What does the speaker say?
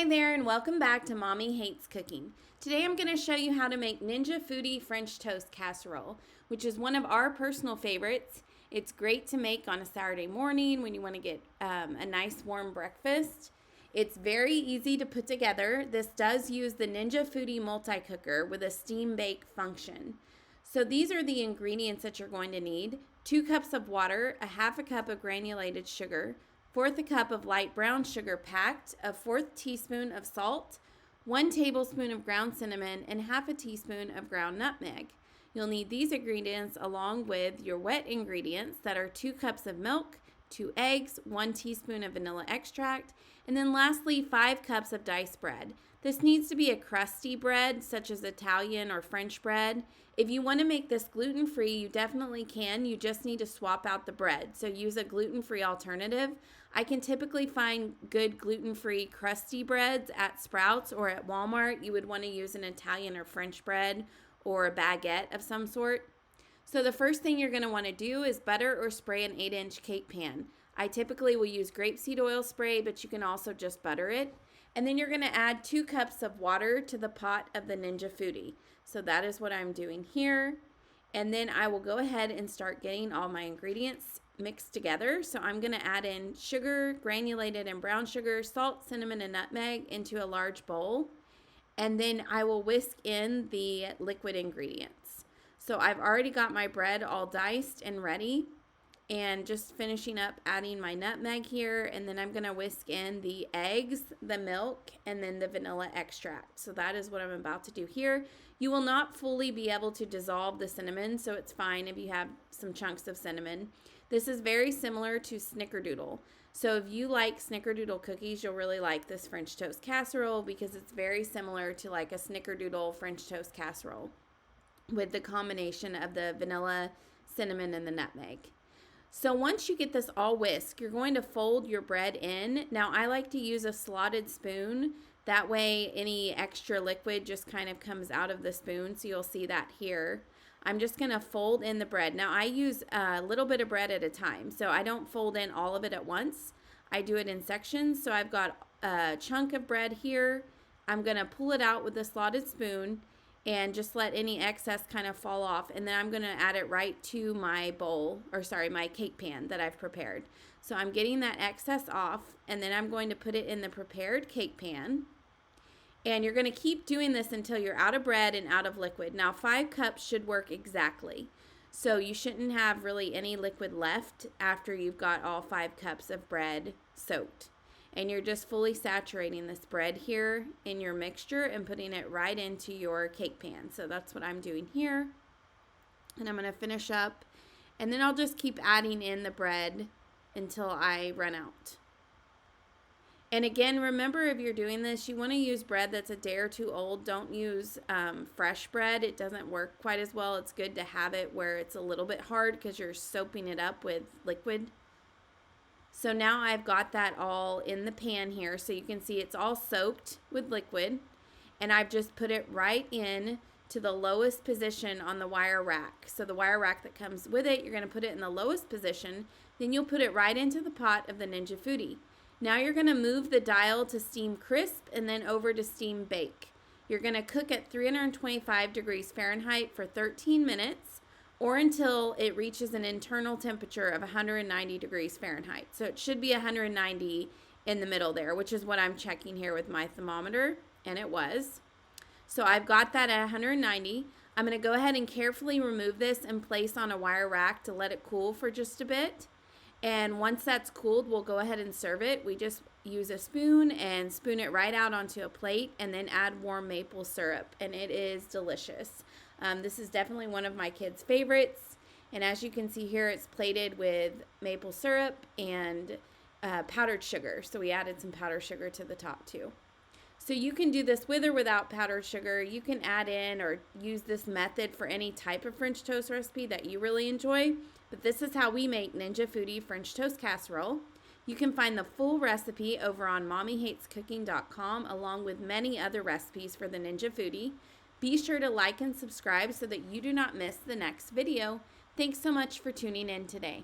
Hi there and welcome back to Mommy Hates Cooking. Today I'm going to show you how to make Ninja Foodi French Toast Casserole, which is one of our personal favorites. It's great to make on a Saturday morning when you want to get a nice warm breakfast. It's very easy to put together. This does use the Ninja Foodi Multi-Cooker with a SteamBake function. So these are the ingredients that you're going to need. 2 cups of water, a half a cup of granulated sugar, 1/4 cup of light brown sugar packed, a 1/4 teaspoon of salt, 1 tablespoon of ground cinnamon, and half a teaspoon of ground nutmeg. You'll need these ingredients along with your wet ingredients that are 2 cups of milk, 2 eggs, 1 teaspoon of vanilla extract, and then lastly 5 cups of diced bread. This needs to be a crusty bread such as Italian or French bread. If you want to make this gluten-free, you definitely can. You just need to swap out the bread. So use a gluten-free alternative. I can typically find good gluten-free crusty breads at Sprouts or at Walmart. You would want to use an Italian or French bread or a baguette of some sort. So the first thing you're going to want to do is butter or spray an 8-inch cake pan. I typically will use grapeseed oil spray, but you can also just butter it. And then you're going to add 2 cups of water to the pot of the Ninja Foodi. So that is what I'm doing here. And then I will go ahead and start getting all my ingredients mixed together. So I'm going to add in sugar, granulated and brown sugar, salt, cinnamon, and nutmeg into a large bowl. And then I will whisk in the liquid ingredients. So I've already got my bread all diced and ready. And just finishing up adding my nutmeg here, and then I'm going to whisk in the eggs, the milk, and then the vanilla extract. So that is what I'm about to do here. You will not fully be able to dissolve the cinnamon, so it's fine if you have some chunks of cinnamon. This is very similar to Snickerdoodle. So if you like Snickerdoodle cookies, you'll really like this French toast casserole because it's very similar to like a Snickerdoodle French toast casserole with the combination of the vanilla, cinnamon, and the nutmeg. So once you get this all whisked, you're going to fold your bread in. Now I like to use a slotted spoon. That way any extra liquid just kind of comes out of the spoon. So you'll see that here. I'm just going to fold in the bread. Now I use a little bit of bread at a time. So I don't fold in all of it at once. I do it in sections. So I've got a chunk of bread here. I'm going to pull it out with a slotted spoon and just let any excess kind of fall off. And then I'm going to add it right to my bowl, or sorry, my cake pan that I've prepared. So I'm getting that excess off, and then I'm going to put it in the prepared cake pan. And you're going to keep doing this until you're out of bread and out of liquid. Now 5 cups should work exactly. So you shouldn't have really any liquid left after you've got all 5 cups of bread soaked. And you're just fully saturating this bread here in your mixture and putting it right into your cake pan. So that's what I'm doing here. And I'm going to finish up. And then I'll just keep adding in the bread until I run out. And again, remember if you're doing this, you want to use bread that's a day or 2 old. Don't use fresh bread. It doesn't work quite as well. It's good to have it where it's a little bit hard because you're soaping it up with liquid. So now I've got that all in the pan here. So you can see it's all soaked with liquid. And I've just put it right in to the lowest position on the wire rack. So the wire rack that comes with it, you're going to put it in the lowest position. Then you'll put it right into the pot of the Ninja Foodi. Now you're going to move the dial to steam crisp and then over to steam bake. You're going to cook at 325 degrees Fahrenheit for 13 minutes. Or until it reaches an internal temperature of 190 degrees Fahrenheit. So it should be 190 in the middle there, which is what I'm checking here with my thermometer, and it was. So I've got that at 190. I'm going to go ahead and carefully remove this and place on a wire rack to let it cool for just a bit. And once that's cooled, we'll go ahead and serve it. We just use a spoon and spoon it right out onto a plate and then add warm maple syrup, and it is delicious. This is definitely one of my kids' favorites, and as you can see here, it's plated with maple syrup and powdered sugar, so we added some powdered sugar to the top too. So you can do this with or without powdered sugar. You can add in or use this method for any type of French toast recipe that you really enjoy, but this is how we make Ninja Foodi French Toast Casserole. You can find the full recipe over on mommyhatescooking.com along with many other recipes for the Ninja Foodi. Be sure to like and subscribe so that you do not miss the next video. Thanks so much for tuning in today.